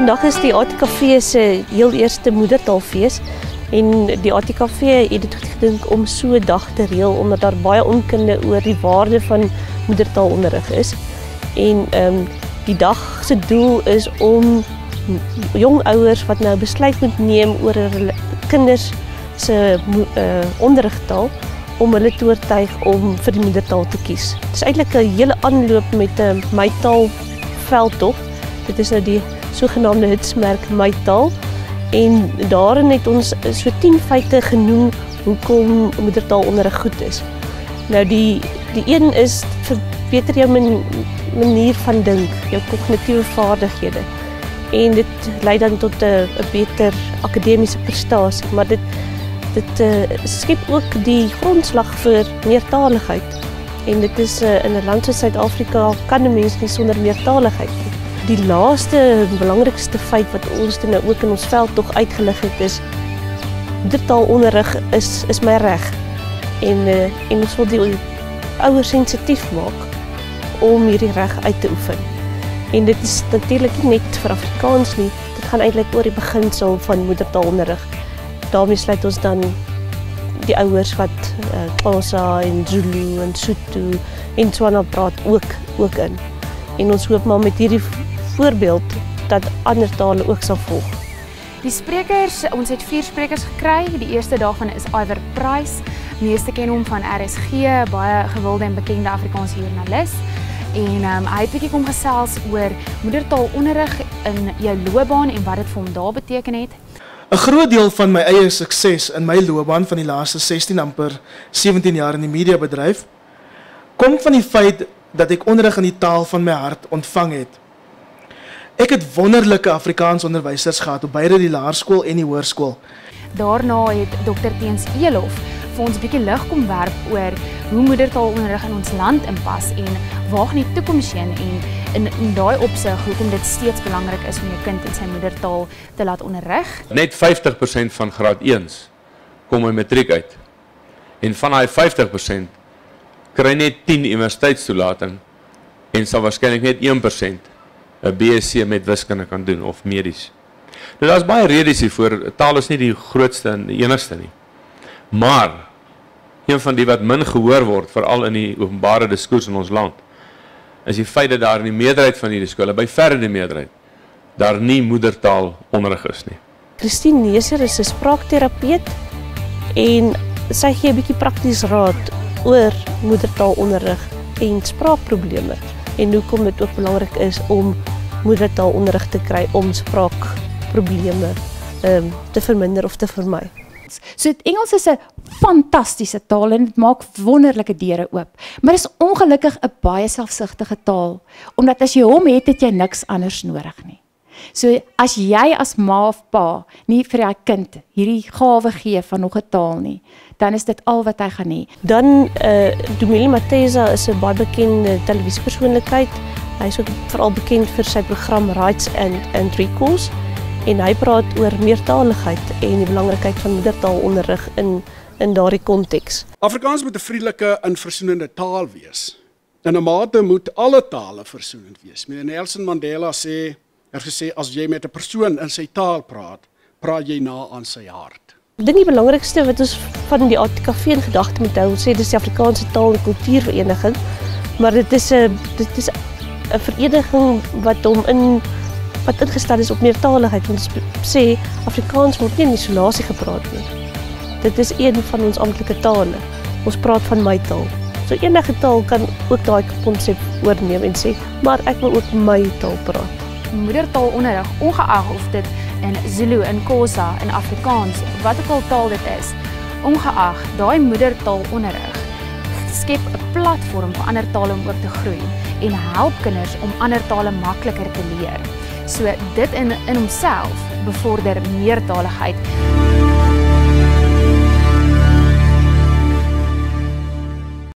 Vandag is die ATKV se heel eerste moedertaalfees en die ATKV het dit gedink om so 'n dag te reël omdat daar baie onkunde oor die waarde van moedertaalonderrig is. En die dag se doel is om jong ouers wat nou besluit moet neem oor hulle kinders se onderrigtaal om hulle te oortuig om vir die moedertaal te kies. Dit is eintlik 'n hele aanloop met 'n My Taal veldtog. Dit is nou die sogenaamde hitsmerk My Taal en daarin het ons so 10 feite genoem hoekom moedertaalonderrig goed is. Nou die een is verbeter jou manier van dink, jou kognitiewe vaardighede. En dit lei dan tot 'n beter akademiese prestasie, maar dit skep ook die grondslag vir meertaligheid. En dit is in 'n land soos Suid-Afrika kan 'n mens nie sonder meertaligheid nie. Die laaste belangrikste feit wat ons nou ook in ons veldtog uitgelig het is moedertaalonderrig is my reg. En ons wil die ouers sensitief maak om hierdie reg uit te oefen. En dit is natuurlik nie net vir Afrikaans nie, dit gaan eintlik oor die beginsel van moedertaalonderrig. Daarmee sluit ons dan die ouers wat Xhosa en Zulu en Sotho en Tswana praat ook in. En ons hoop maar met hierdie voorbeeld dat ander tale ook sal volg. Die sprekers, ons het 4 sprekers gekry. Die eerste daarvan is Iver Price. Meeste ken hom van RSG, baie gewilde en bekende Afrikaanse joernalis. En hy het 'n bietjie kom gesels oor moedertaalonderrig in jou loopbaan en wat dit vir hom daar beteken het. 'n Groot deel van my eie sukses in my loopbaan van die laaste 16 amper 17 jaar in die mediabedryf kom van die feit dat ek onderrig in die taal van my hart ontvang het. Ek het wonderlike Afrikaans onderwysers gehad op beide die laerskool en die hoërskool. Daarna het Dr. Teens Elof vir ons 'n bietjie lig kom werp oor hoe moedertaalonderrig in ons land inpas en waar gaan die toekoms heen en in daai opsig hoekom dit steeds belangrik is om jou kind in sy moedertaal te laat onderrig. Net 50% van graad 1s kom by matriek uit. En van daai 50% kry net 10 universiteitstoelating en sal waarskynlik net 1% 'n BSc met wiskunde kan doen of medies. Nou daar's baie redes hiervoor. Taal is nie die grootste en die enigste nie. Maar een van die wat min gehoor word, veral in die openbare diskurs in ons land, is die feit dat daar in die meerderheid van hierdie skole, by verre die meerderheid, daar nie moedertaalonderrig is nie. Christine Neser is 'n spraakterapeut en sy gee 'n bietjie prakties raad oor moedertaalonderrig en spraakprobleme en hoekom dit ook belangrik is om moedertaalonderrig te kry om spraakprobleme te verminder of te vermy. So Engels is 'n fantastiese taal en dit maak wonderlike deure oop. Maar dit is ongelukkig 'n baie selfsugtige taal, omdat as jy hom het jy niks anders nodig nie. So as jy as ma of pa nie vir jou kind hierdie gawe gee van nog 'n taal nie, dan is dit al wat hy gaan hê. Dan Dumile Mateza is 'n baie bekende televisiepersoonlikheid. Hy is ook veral bekend vir sy program Rights and Recourse. En hy praat oor meertaligheid en die belangrikheid van moedertaalonderrig in daardie konteks. Afrikaans moet 'n vriendelike en versoenende taal wees. In 'n mate moet alle tale versoenend wees. Meneer Nelson Mandela het gesê as jy met 'n persoon in sy taal praat, praat jy na aan sy hart. Ek dink die belangrikste wat ons van die ATKV in gedagte moet hou, sê dis die Afrikaanse Taal- en Kultuurvereniging, maar dit is 'n vereniging wat ingestel is op meertaligheid. Ons sê Afrikaans word nie in isolasie gepraat nie. Dit is een van ons amptelike tale. Ons praat van my taal. So enige taal kan ook daai konsep oorneem en sê, maar ek wil ook my taal praat. Moedertaalonderrig, ongeag of dit in Zulu, in Xhosa, in Afrikaans, wat ook al taal dit is, ongeag daai moedertaalonderrig skep 'n platform vir ander tale om ook te groei en help kinders om ander tale makliker te leer. So dit in homself bevorder meertaligheid.